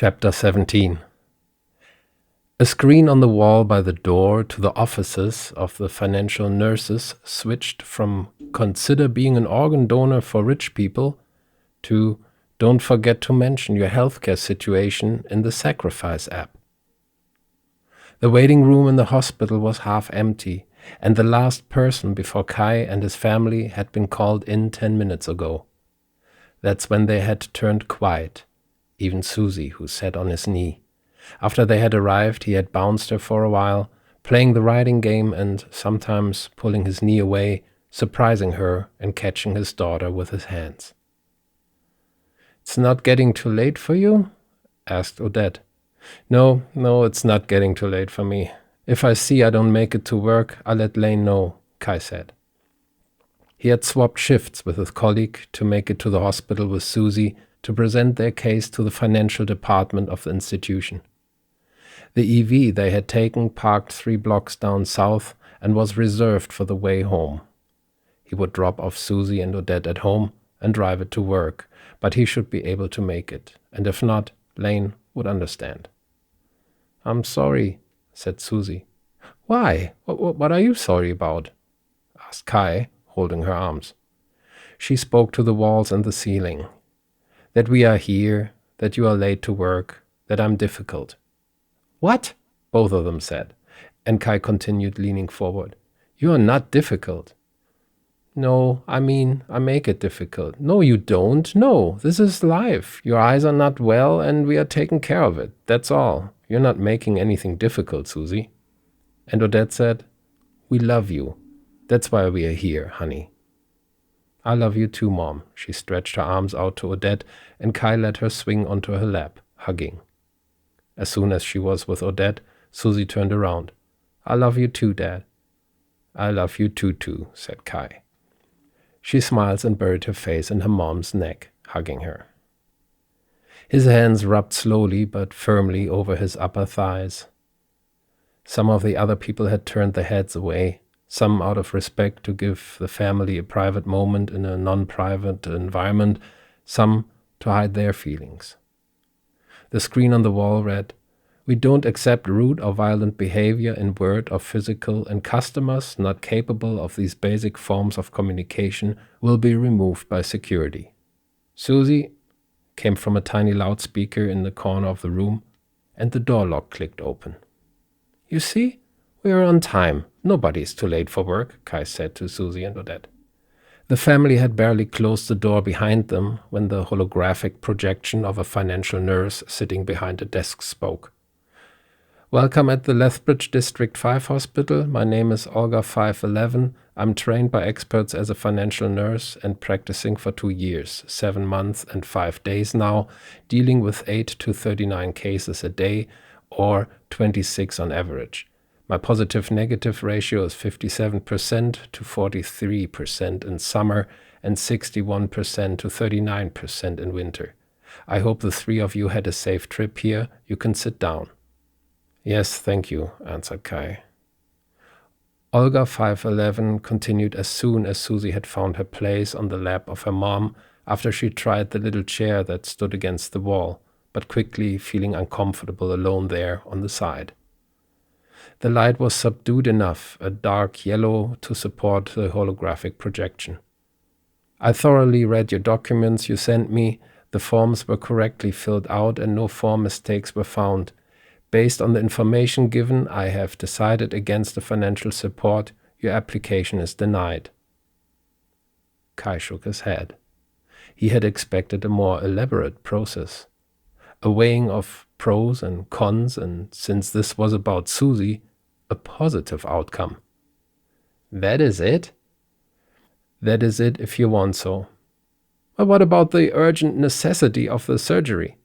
Chapter 17. A screen on the wall by the door to the offices of the financial nurses switched from "Consider being an organ donor for rich people" to "Don't forget to mention your healthcare situation in the Sacrifice app." The waiting room in the hospital was half empty, and the last person before Kai and his family had been called in 10 minutes ago. That's when they had turned quiet. Even Susie, who sat on his knee. After they had arrived, he had bounced her for a while, playing the writing game and sometimes pulling his knee away, surprising her and catching his daughter with his hands. "It's not getting too late for you?" asked Odette. No, it's not getting too late for me. If I see I don't make it to work, I'll let Lane know," Kai said. He had swapped shifts with his colleague to make it to the hospital with Susie to present their case to the financial department of the institution. The EV they had taken parked 3 blocks down south and was reserved for the way home. He would drop off Susie and Odette at home and drive it to work, but he should be able to make it, and if not, Lane would understand. "I'm sorry," said Susie. "Why? What are you sorry about?" asked Kai, holding her arms. She spoke to the walls and the ceiling. "That we are here, that you are late to work, that I'm difficult." "What?" both of them said, and Kai continued, leaning forward. "You are not difficult." "No, I mean, I make it difficult." "No, you don't. No, this is life. Your eyes are not well, and we are taking care of it. That's all. You're not making anything difficult, Susie." And Odette said, "We love you. That's why we are here, honey." "I love you too, Mom." She stretched her arms out to Odette, and Kai let her swing onto her lap, hugging. As soon as she was with Odette, Susie turned around. "I love you too, Dad." "I love you too, said Kai. She smiled and buried her face in her mom's neck, hugging her. His hands rubbed slowly but firmly over his upper thighs. Some of the other people had turned their heads away, some out of respect to give the family a private moment in a non-private environment, some to hide their feelings. The screen on the wall read, "We don't accept rude or violent behavior in word or physical, and customers not capable of these basic forms of communication will be removed by security." "Susie," came from a tiny loudspeaker in the corner of the room, and the door lock clicked open. "You see? We are on time. Nobody's too late for work," Kai said to Susie and Odette. The family had barely closed the door behind them when the holographic projection of a financial nurse sitting behind a desk spoke. "Welcome at the Lethbridge District 5 Hospital. My name is Olga 511. I'm trained by experts as a financial nurse and practicing for 2 years, 7 months and 5 days now, dealing with 8 to 39 cases a day, or 26 on average. My positive-negative ratio is 57% to 43% in summer and 61% to 39% in winter. I hope the 3 of you had a safe trip here. You can sit down." "Yes, thank you," answered Kai. Olga 511 continued as soon as Susie had found her place on the lap of her mom after she tried the little chair that stood against the wall, but quickly feeling uncomfortable alone there on the side. The light was subdued enough, a dark yellow, to support the holographic projection. "I thoroughly read your documents you sent me. The forms were correctly filled out and no form mistakes were found. Based on the information given, I have decided against the financial support. Your application is denied." Kai shook his head. He had expected a more elaborate process, a weighing of pros and cons, and since this was about Susie, a positive outcome. "That is it?" "That is it if you want so." "But what about the urgent necessity of the surgery?"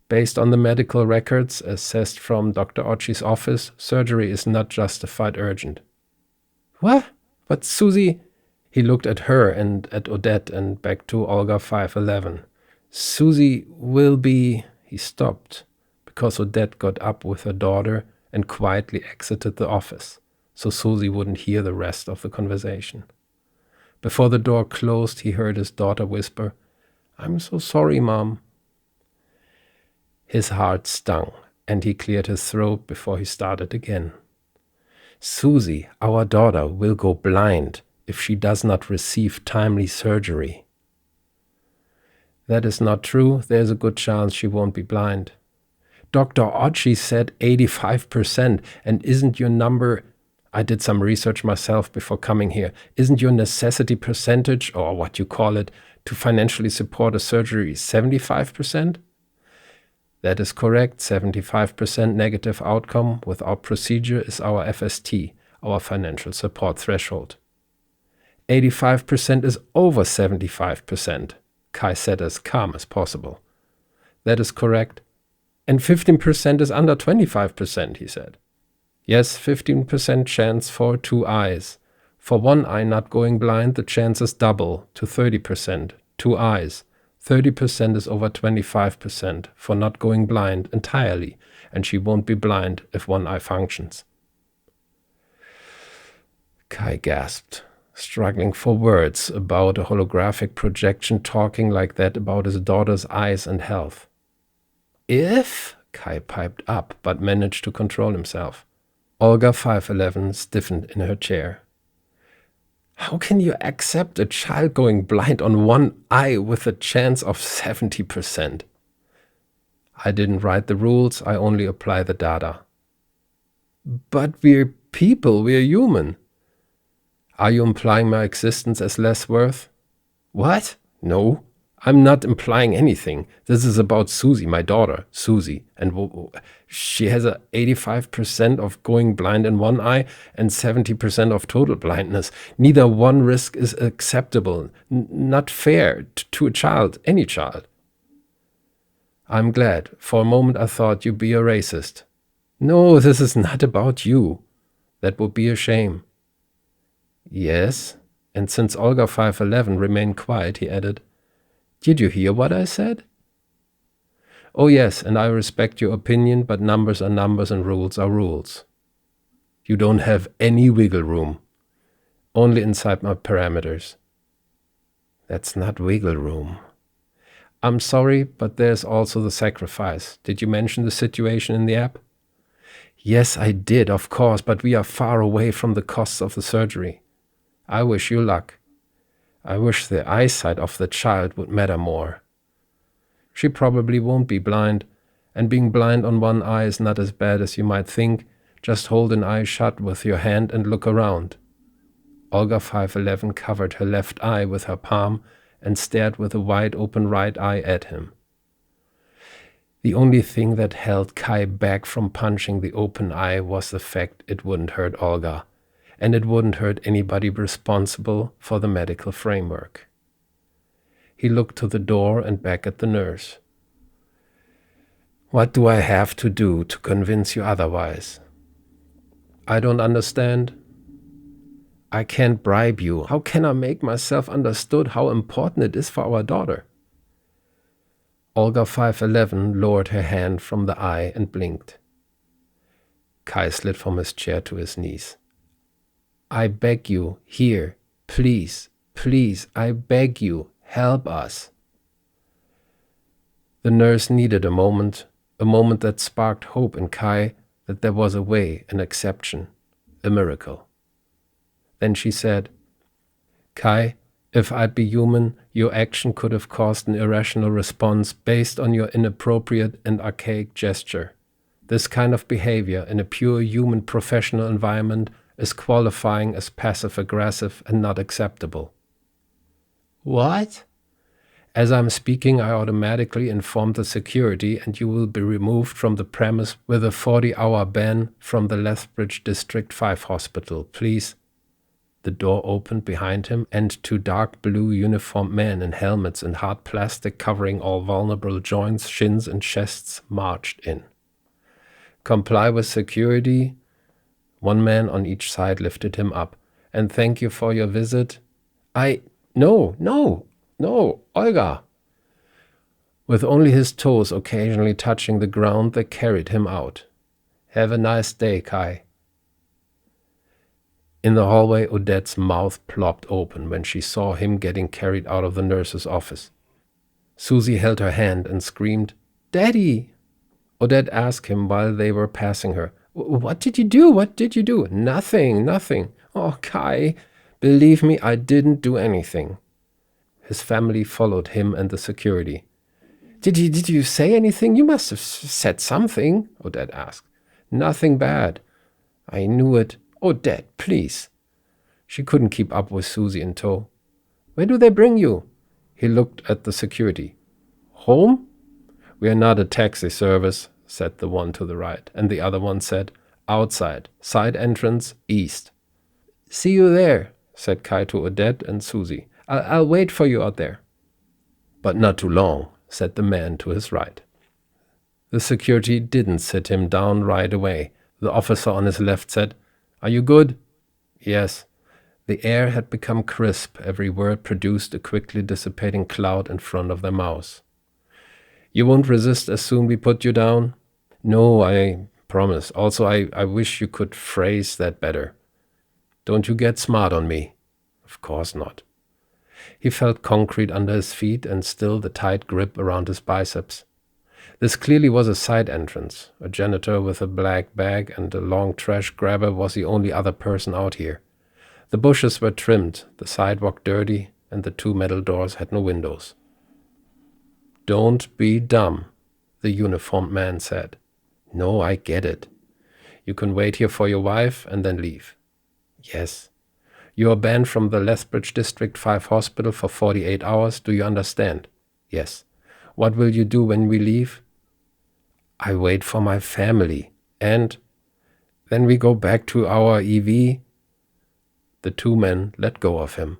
"Based on the medical records assessed from Dr. Ochi's office, surgery is not justified urgent." "What? But Susie—" He looked at her and at Odette and back to Olga 511. "Susie will be—" He stopped, because Odette got up with her daughter and quietly exited the office, so Susie wouldn't hear the rest of the conversation. Before the door closed, he heard his daughter whisper, "I'm so sorry, Mom." His heart stung, and he cleared his throat before he started again. Susie, our daughter, will go blind if she does not receive timely surgery. That is not true. There's a good chance she won't be blind. Dr. Ochi said 85%, and isn't your number, I did some research myself before coming here, isn't your necessity percentage, or what you call it, to financially support a surgery 75%? That is correct. 75% negative outcome without procedure is our FST, our financial support threshold. 85% is over 75%, Kai said as calm as possible. That is correct. And 15% is under 25%, he said. Yes, 15% chance for 2 eyes. For 1 eye not going blind, the chance is double to 30%. 2 eyes. 30% is over 25% for not going blind entirely, and she won't be blind if 1 eye functions. Kai gasped, struggling for words about a holographic projection talking like that about his daughter's eyes and health. If? Kai piped up, but managed to control himself. Olga 5'11" stiffened in her chair. How can you accept a child going blind on 1 eye with a chance of 70%? I didn't write the rules, I only apply the data. But we're people, we're human. Are you implying my existence as less worth? What? No, I'm not implying anything. This is about Susie, my daughter, Susie. And she has a 85% of going blind in 1 eye and 70% of total blindness. Neither one risk is acceptable, not fair to a child, any child. I'm glad. For a moment I thought you'd be a racist. No, this is not about you. That would be a shame. Yes, and since Olga 5'11" remained quiet, he added, Did you hear what I said? Oh yes, and I respect your opinion, but numbers are numbers and rules are rules. You don't have any wiggle room. Only inside my parameters. That's not wiggle room. I'm sorry, but there's also the sacrifice. Did you mention the situation in the app? Yes, I did, of course, but we are far away from the costs of the surgery. I wish you luck. I wish the eyesight of the child would matter more. She probably won't be blind, and being blind on 1 eye is not as bad as you might think. Just hold an eye shut with your hand and look around. Olga 5'11" covered her left eye with her palm and stared with a wide-open right eye at him. The only thing that held Kai back from punching the open eye was the fact it wouldn't hurt Olga, and it wouldn't hurt anybody responsible for the medical framework. He looked to the door and back at the nurse. What do I have to do to convince you otherwise? I don't understand. I can't bribe you. How can I make myself understood how important it is for our daughter? Olga 5'11" lowered her hand from the eye and blinked. Kai slid from his chair to his knees. I beg you, here, please, please, I beg you, help us. The nurse needed a moment that sparked hope in Kai that there was a way, an exception, a miracle. Then she said, Kai, if I'd be human, your action could have caused an irrational response based on your inappropriate and archaic gesture. This kind of behavior in a pure human professional environment is qualifying as passive-aggressive and not acceptable. What? As I'm speaking, I automatically inform the security and you will be removed from the premise with a 40-hour ban from the Lethbridge District 5 hospital, please. The door opened behind him, and 2 dark blue uniformed men in helmets and hard plastic covering all vulnerable joints, shins, and chests marched in. Comply with security. 1 man on each side lifted him up. And thank you for your visit. No, Olga. With only his toes occasionally touching the ground, they carried him out. Have a nice day, Kai. In the hallway, Odette's mouth plopped open when she saw him getting carried out of the nurse's office. Susie held her hand and screamed, Daddy! Odette asked him while they were passing her. What did you do? What did you do? Nothing, nothing. Oh, Kai, believe me, I didn't do anything. His family followed him and the security. Did you say anything? You must have said something, Odette asked. Nothing bad. I knew it. Odette, please. She couldn't keep up with Susie in tow. Where do they bring you? He looked at the security. Home? We are not a taxi service, said the one to the right, and the other one said, outside, side entrance, east. See you there, said Kai to Odette and Susie. I'll wait for you out there. But not too long, said the man to his right. The security didn't sit him down right away. The officer on his left said, Are you good? Yes. The air had become crisp. Every word produced a quickly dissipating cloud in front of their mouths. You won't resist as soon we put you down? No, I promise. Also, I wish you could phrase that better. Don't you get smart on me. Of course not. He felt concrete under his feet and still the tight grip around his biceps. This clearly was a side entrance. A janitor with a black bag and a long trash grabber was the only other person out here. The bushes were trimmed, the sidewalk dirty, and the two metal doors had no windows. Don't be dumb, the uniformed man said. No, I get it. You can wait here for your wife and then leave. Yes. You are banned from the Lethbridge District 5 hospital for 48 hours, do you understand? Yes. What will you do when we leave? I wait for my family. And then we go back to our EV. The two men let go of him.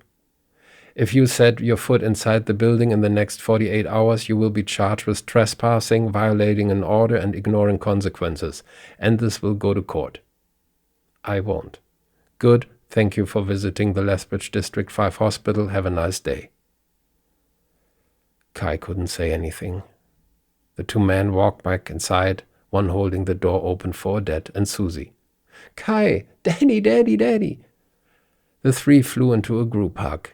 If you set your foot inside the building in the next 48 hours, you will be charged with trespassing, violating an order, and ignoring consequences. And this will go to court. I won't. Good. Thank you for visiting the Lethbridge District 5 hospital. Have a nice day. Kai couldn't say anything. The two men walked back inside, one holding the door open for Odette and Susie. Kai! Daddy, Daddy, Daddy! The three flew into a group hug.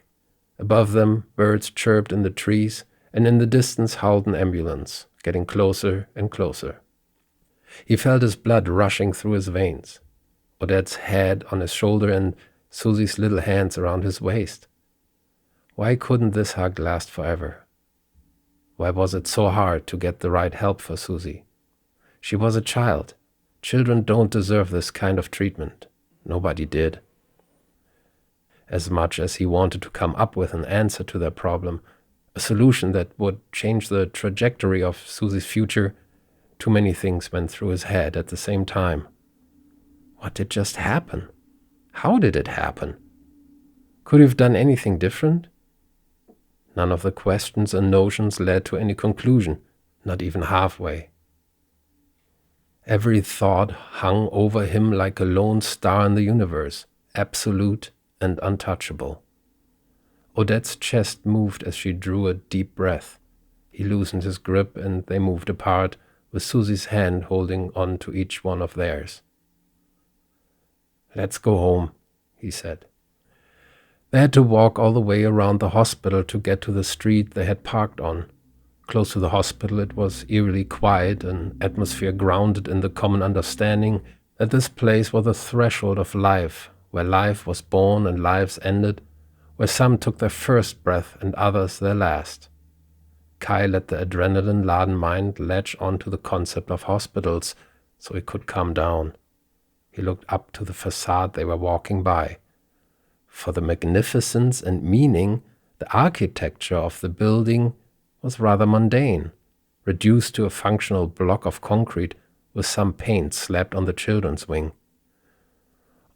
Above them, birds chirped in the trees, and in the distance howled an ambulance, getting closer and closer. He felt his blood rushing through his veins. Odette's head on his shoulder and Susie's little hands around his waist. Why couldn't this hug last forever? Why was it so hard to get the right help for Susie? She was a child. Children don't deserve this kind of treatment. Nobody did. As much as he wanted to come up with an answer to their problem, a solution that would change the trajectory of Susie's future, too many things went through his head at the same time. What did just happen? How did it happen? Could he have done anything different? None of the questions and notions led to any conclusion, not even halfway. Every thought hung over him like a lone star in the universe, absolute and untouchable. Odette's chest moved as she drew a deep breath. He loosened his grip and they moved apart, with Susie's hand holding on to each one of theirs. Let's go home, he said. They had to walk all the way around the hospital to get to the street they had parked on. Close to the hospital it was eerily quiet, an atmosphere grounded in the common understanding that this place was the threshold of life, where life was born and lives ended, where some took their first breath and others their last. Kai let the adrenaline-laden mind latch onto the concept of hospitals so he could calm down. He looked up to the facade they were walking by. For the magnificence and meaning, the architecture of the building was rather mundane, reduced to a functional block of concrete with some paint slapped on the children's wing.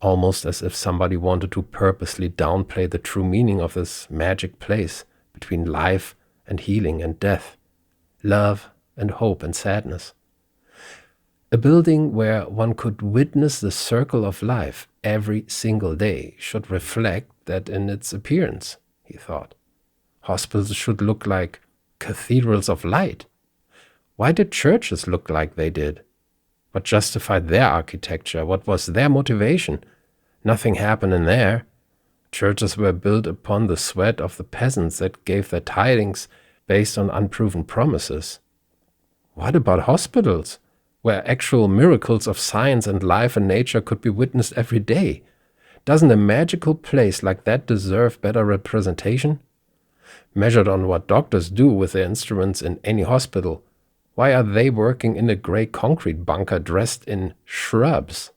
Almost as if somebody wanted to purposely downplay the true meaning of this magic place between life and healing and death, love and hope and sadness. A building where one could witness the circle of life every single day should reflect that in its appearance, he thought. Hospitals should look like cathedrals of light. Why did churches look like they did? What justified their architecture? What was their motivation? Nothing happened in there. Churches were built upon the sweat of the peasants that gave their tithings based on unproven promises. What about hospitals? where actual miracles of science and life and nature could be witnessed every day. Doesn't a magical place like that deserve better representation? Measured on what doctors do with their instruments in any hospital, why are they working in a grey concrete bunker dressed in shrubs?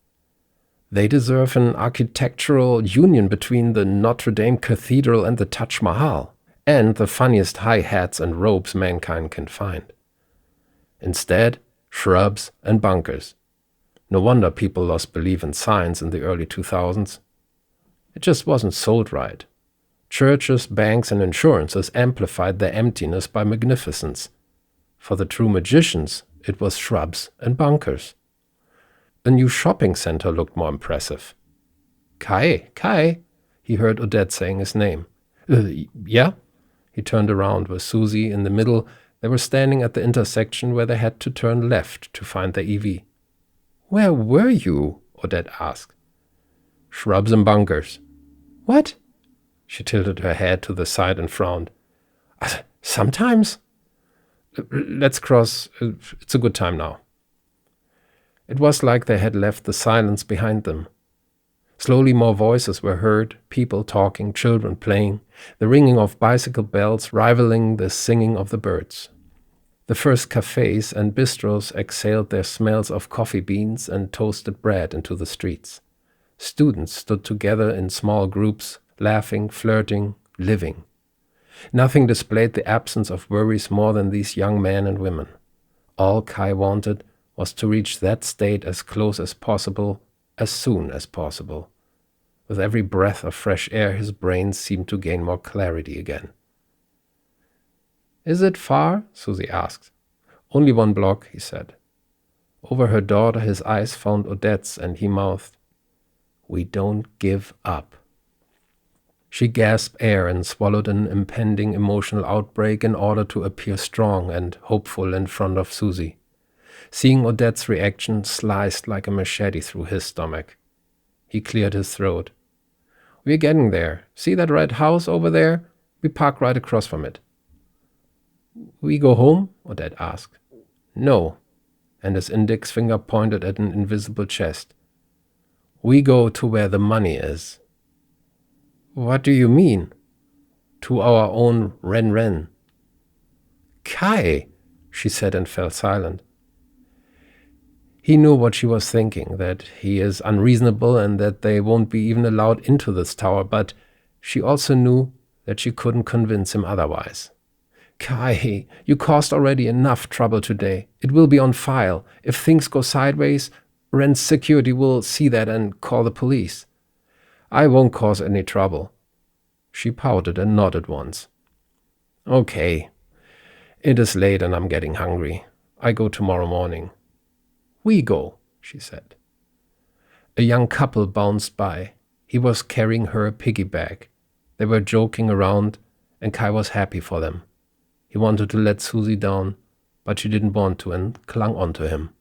They deserve an architectural union between the Notre Dame Cathedral and the Taj Mahal, and the funniest high hats and robes mankind can find. Instead, shrubs and bunkers. No wonder people lost belief in science in the early 2000s. It just wasn't sold right. Churches, banks, and insurances amplified their emptiness by magnificence. For the true magicians, it was shrubs and bunkers. A new shopping center looked more impressive. Kai, he heard Odette saying his name. Yeah? He turned around with Susie in the middle. They were standing at the intersection where they had to turn left to find their EV. Where were you? Odette asked. Shrubs and bunkers. What? She tilted her head to the side and frowned. Sometimes? Let's cross. It's a good time now. It was like they had left the silence behind them. Slowly more voices were heard, people talking, children playing, the ringing of bicycle bells rivaling the singing of the birds. The first cafes and bistros exhaled their smells of coffee beans and toasted bread into the streets. Students stood together in small groups, laughing, flirting, living. Nothing displayed the absence of worries more than these young men and women. All Kai wanted was to reach that state as close as possible, as soon as possible. With every breath of fresh air, his brain seemed to gain more clarity again. Is it far? Susie asked. Only 1 block, he said. Over her daughter, his eyes found Odette's, and he mouthed, We don't give up. She gasped air and swallowed an impending emotional outbreak in order to appear strong and hopeful in front of Susie. Seeing Odette's reaction sliced like a machete through his stomach. He cleared his throat. We're getting there. See that red house over there? We park right across from it. We go home? Odette asked. No, and his index finger pointed at an invisible chest. We go to where the money is. What do you mean? To our own Ren. Kai, she said and fell silent. He knew what she was thinking, that he is unreasonable and that they won't be even allowed into this tower, but she also knew that she couldn't convince him otherwise. Kai, you caused already enough trouble today. It will be on file. If things go sideways, Ren's security will see that and call the police. I won't cause any trouble. She pouted and nodded once. Okay. It is late and I'm getting hungry. I go tomorrow morning. We go, she said. A young couple bounced by. He was carrying her piggy bag. They were joking around, and Kai was happy for them. He wanted to let Susie down, but she didn't want to and clung on to him.